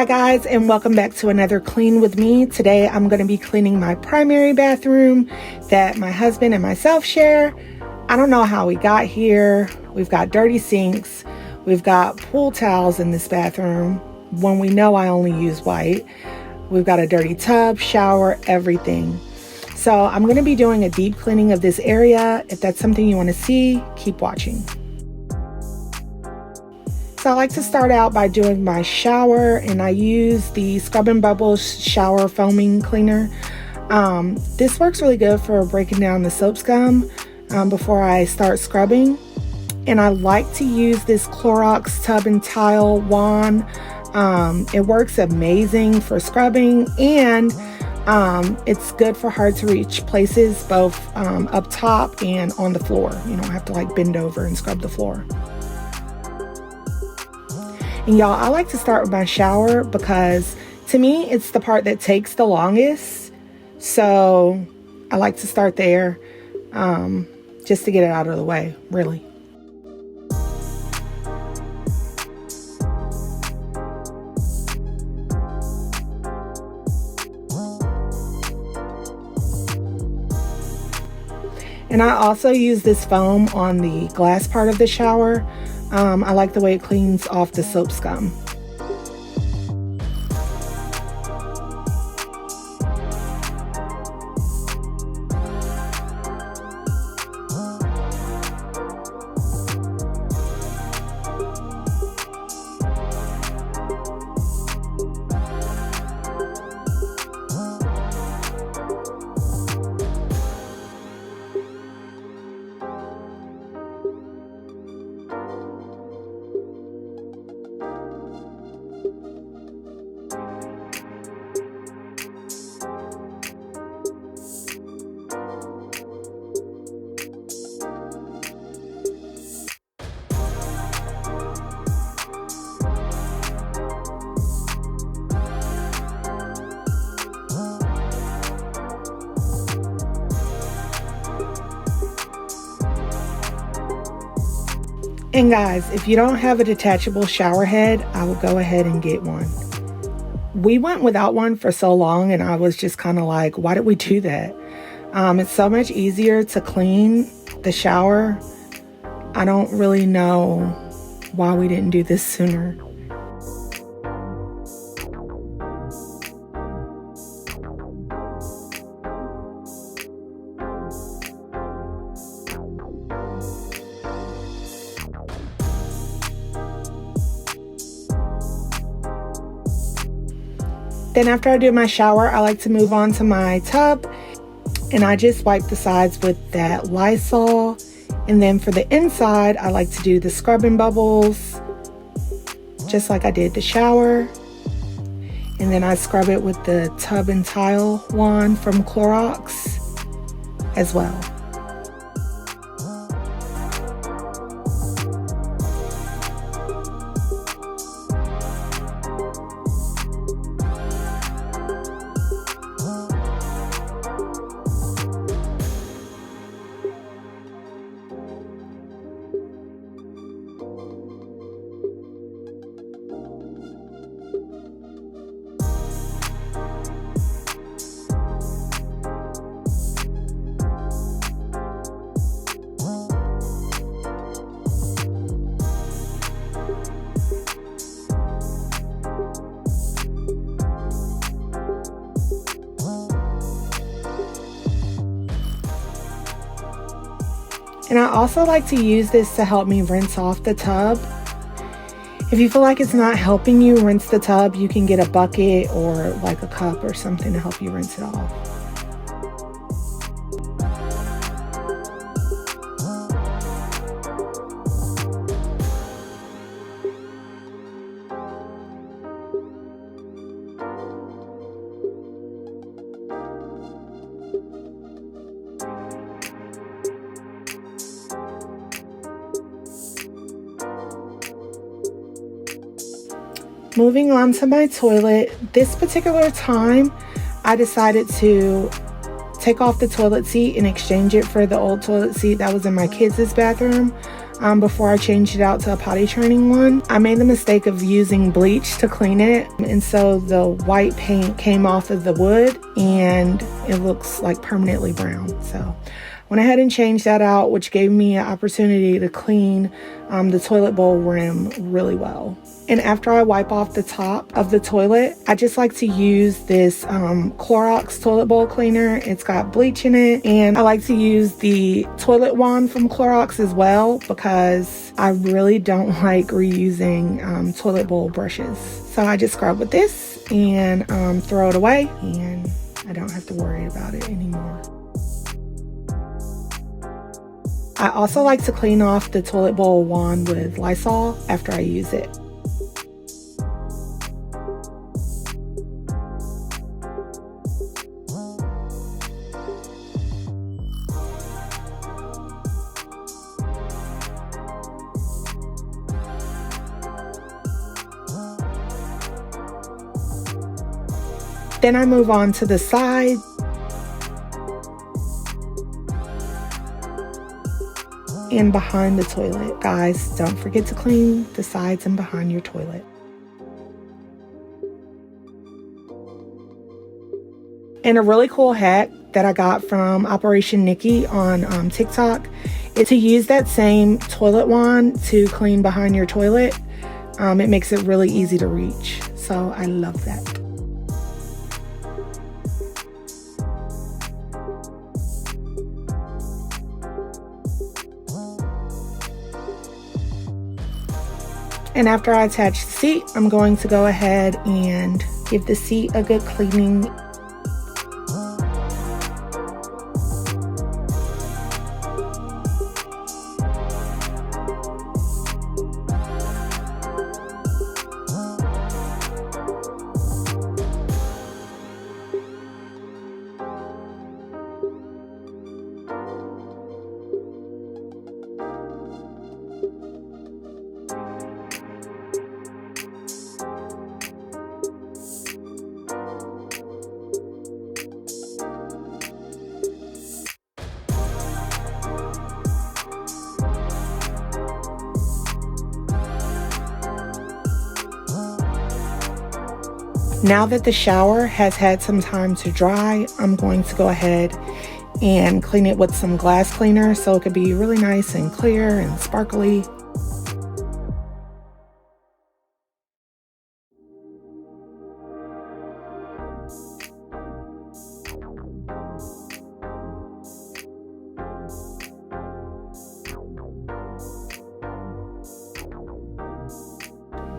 Hi guys, and welcome back to another clean with me. Today I'm going to be cleaning my primary bathroom that my husband and myself share. I don't know how we got here. We've got dirty sinks. We've got pool towels in this bathroom when we know I only use white. We've got a dirty tub, shower, everything. So I'm going to be doing a deep cleaning of this area. If that's something you want to see, keep watching. So I like to start out by doing my shower, and I use the Scrub and Bubbles shower foaming cleaner. This works really good for breaking down the soap scum before I start scrubbing. And I like to use this Clorox tub and tile wand. It works amazing for scrubbing, and it's good for hard to reach places, both up top and on the floor. You don't have to like bend over and scrub the floor. And y'all, I like to start with my shower because to me, it's the part that takes the longest. So I like to start there just to get it out of the way, really. And I also use this foam on the glass part of the shower. I like the way it cleans off the soap scum. And guys, if you don't have a detachable shower head, I will go ahead and get one. We went without one for so long, and I was just kind of like, why did we do that? It's so much easier to clean the shower. I don't really know why we didn't do this sooner. Then after I do my shower, I like to move on to my tub, and I just wipe the sides with that Lysol. And then for the inside, I like to do the Scrub and Bubbles, just like I did the shower. And then I scrub it with the tub and tile wand from Clorox as well. And I also like to use this to help me rinse off the tub. If you feel like it's not helping you rinse the tub, you can get a bucket or like a cup or something to help you rinse it off. Moving on to my toilet, this particular time I decided to take off the toilet seat and exchange it for the old toilet seat that was in my kids' bathroom. before I changed it out to a potty training one. I made the mistake of using bleach to clean it, and so the white paint came off of the wood and it looks like permanently brown. So went ahead and changed that out, which gave me an opportunity to clean the toilet bowl rim really well. And after I wipe off the top of the toilet, I just like to use this Clorox toilet bowl cleaner. It's got bleach in it, and I like to use the toilet wand from Clorox as well because I really don't like reusing toilet bowl brushes. So I just scrub with this and throw it away, and I don't have to worry about it anymore. I also like to clean off the toilet bowl wand with Lysol after I use it. Then I move on to the side. And behind the toilet. Guys, don't forget to clean the sides and behind your toilet. And a really cool hack that I got from Operation Nikki on TikTok is to use that same toilet wand to clean behind your toilet. It makes it really easy to reach. So I love that. And after I attach the seat, I'm going to go ahead and give the seat a good cleaning. Now that the shower has had some time to dry, I'm going to go ahead and clean it with some glass cleaner so it could be really nice and clear and sparkly.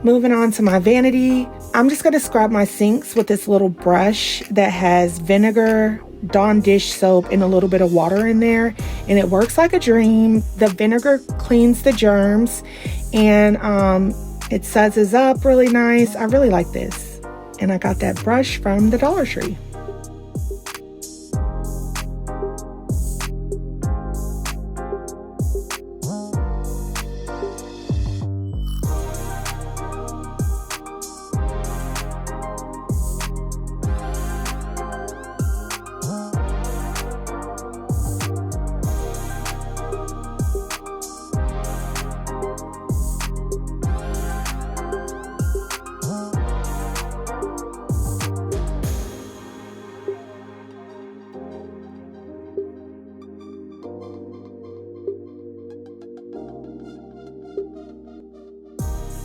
Moving on to my vanity, I'm just going to scrub my sinks with this little brush that has vinegar, Dawn dish soap, and a little bit of water in there, and it works like a dream. The vinegar cleans the germs, and it suzzes up really nice. I really like this, and I got that brush from the Dollar Tree.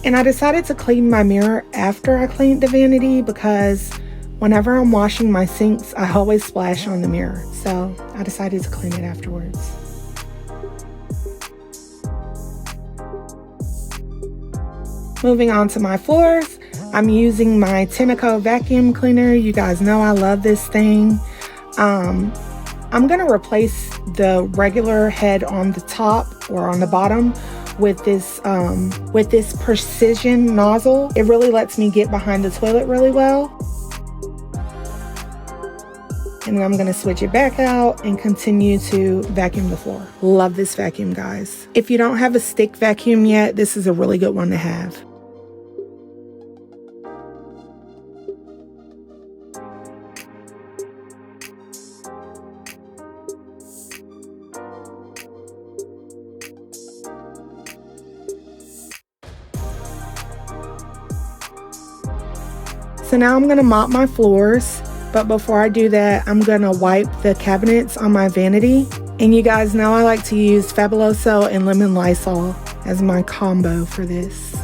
And I decided to clean my mirror after I cleaned the vanity because whenever I'm washing my sinks, I always splash on the mirror. So I decided to clean it afterwards. Moving on to my floors, I'm using my Tineco vacuum cleaner. You guys know I love this thing. I'm going to replace the regular head on the top or on the bottom with this precision nozzle. It really lets me get behind the toilet really well. And then I'm going to switch it back out and continue to vacuum the floor. Love this vacuum, guys. If you don't have a stick vacuum yet, this is a really good one to have. So now I'm gonna mop my floors, but before I do that, I'm gonna wipe the cabinets on my vanity. And you guys know I like to use Fabuloso and lemon Lysol as my combo for this.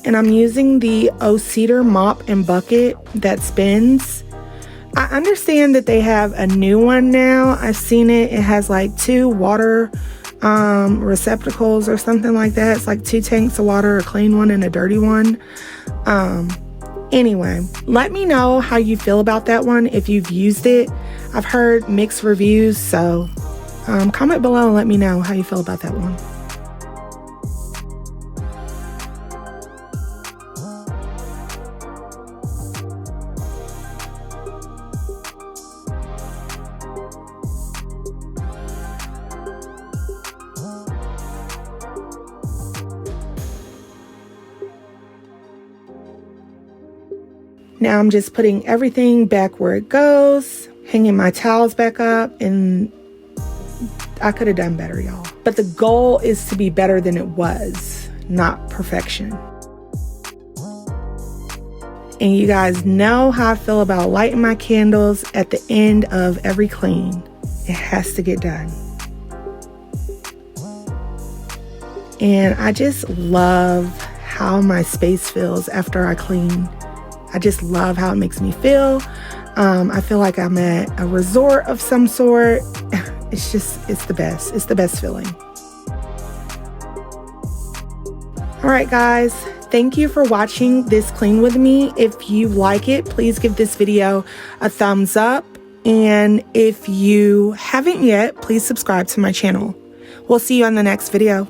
And I'm using the O-Cedar mop and bucket that spins. I understand that they have a new one now. I've seen it. It has like 2 water receptacles or something like that. It's like 2 tanks of water, a clean one and a dirty one. Anyway, let me know how you feel about that one if you've used it. I've heard mixed reviews, so comment below and let me know how you feel about that one. Now I'm just putting everything back where it goes, hanging my towels back up, and I could have done better, y'all. But the goal is to be better than it was, not perfection. And you guys know how I feel about lighting my candles at the end of every clean. It has to get done. And I just love how my space feels after I clean. I just love how it makes me feel. I feel like I'm at a resort of some sort. It's the best. It's the best feeling. All right, guys. Thank you for watching this clean with me. If you like it, please give this video a thumbs up. And if you haven't yet, please subscribe to my channel. We'll see you on the next video.